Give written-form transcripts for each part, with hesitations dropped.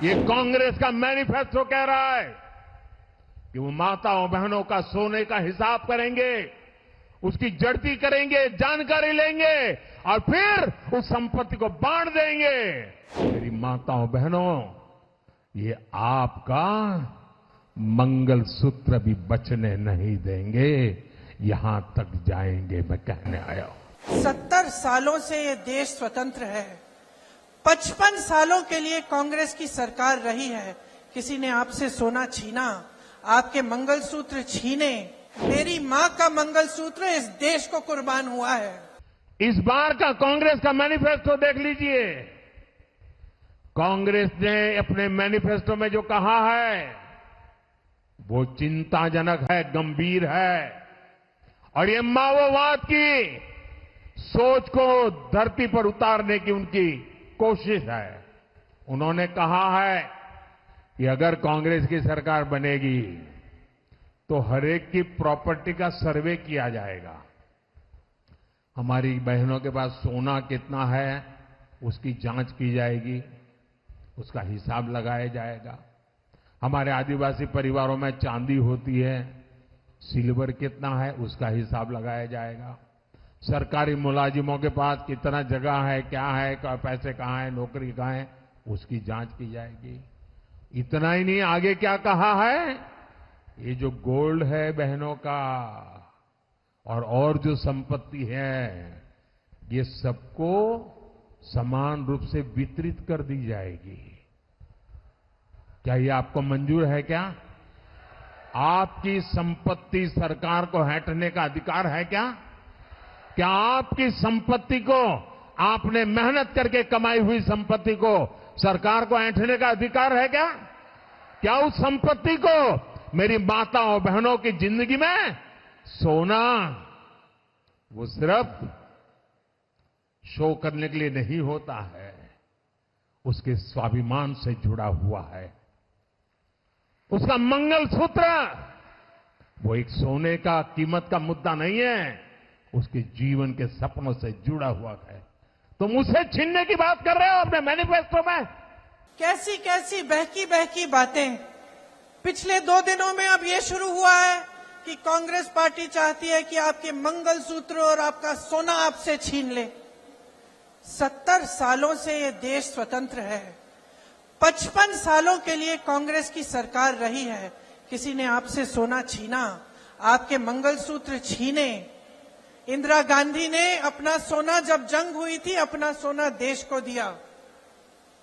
ये कांग्रेस का मैनिफेस्टो कह रहा है कि वो माताओं बहनों का सोने का हिसाब करेंगे, उसकी जड़ती करेंगे, जानकारी लेंगे और फिर उस संपत्ति को बांट देंगे। मेरी माताओं बहनों, ये आपका मंगलसूत्र भी बचने नहीं देंगे, यहां तक जाएंगे, मैं कहने आया हूं। 70 सालों से ये देश स्वतंत्र है। 55 सालों के लिए कांग्रेस की सरकार रही है। किसी ने आपसे सोना छीना, आपके मंगलसूत्र छीने। मेरी मां का मंगलसूत्र इस देश को कुर्बान हुआ है। इस बार का कांग्रेस का मैनिफेस्टो देख लीजिए। कांग्रेस ने अपने मैनिफेस्टो में जो कहा है वो चिंताजनक है, गंभीर है और ये माओवाद की सोच को धरती पर उतारने की उनकी कोशिश है। उन्होंने कहा है कि अगर कांग्रेस की सरकार बनेगी तो हरेक की प्रॉपर्टी का सर्वे किया जाएगा। हमारी बहनों के पास सोना कितना है उसकी जांच की जाएगी, उसका हिसाब लगाया जाएगा। हमारे आदिवासी परिवारों में चांदी होती है, सिल्वर कितना है उसका हिसाब लगाया जाएगा। सरकारी मुलाजिमों के पास कितना जगह है, क्या है, पैसे कहाँ है, नौकरी कहाँ है, उसकी जांच की जाएगी। इतना ही नहीं, आगे क्या कहा है, ये जो गोल्ड है बहनों का और जो संपत्ति है ये सबको समान रूप से वितरित कर दी जाएगी। क्या ये आपको मंजूर है? क्या आपकी संपत्ति सरकार को हटने का अधिकार है? क्या आपकी संपत्ति को, आपने मेहनत करके कमाई हुई संपत्ति को सरकार को ऐंठने का अधिकार है? क्या उस संपत्ति को मेरी माताओं बहनों की जिंदगी में सोना वो सिर्फ शो करने के लिए नहीं होता है, उसके स्वाभिमान से जुड़ा हुआ है। उसका मंगलसूत्र वो एक सोने का कीमत का मुद्दा नहीं है, उसके जीवन के सपनों से जुड़ा हुआ है। तुम उसे छीनने की बात कर रहे हो अपने मैनिफेस्टो में। कैसी कैसी बहकी बहकी बातें। पिछले 2 दिनों में अब ये शुरू हुआ है कि कांग्रेस पार्टी चाहती है कि आपके मंगलसूत्र और आपका सोना आपसे छीन ले। 70 सालों से ये देश स्वतंत्र है। 55 सालों के लिए कांग्रेस की सरकार रही है। किसी ने आपसे सोना छीना, आपके मंगलसूत्र छीने। इंदिरा गांधी ने अपना सोना, जब जंग हुई थी, अपना सोना देश को दिया।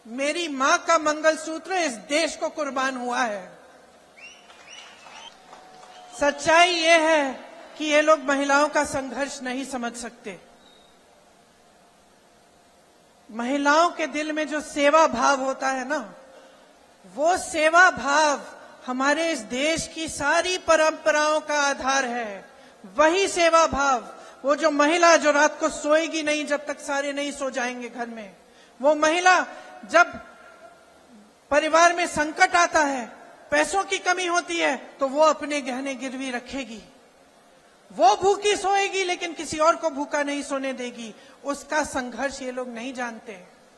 मेरी मां का मंगलसूत्र इस देश को कुर्बान हुआ है। सच्चाई ये है कि ये लोग महिलाओं का संघर्ष नहीं समझ सकते। महिलाओं के दिल में जो सेवा भाव होता है ना, वो सेवा भाव हमारे इस देश की सारी परंपराओं का आधार है। वही सेवा भाव, वो जो महिला जो रात को सोएगी नहीं जब तक सारे नहीं सो जाएंगे घर में, वो महिला जब परिवार में संकट आता है, पैसों की कमी होती है, तो वो अपने गहने गिरवी रखेगी। वो भूखी सोएगी लेकिन किसी और को भूखा नहीं सोने देगी। उसका संघर्ष ये लोग नहीं जानते।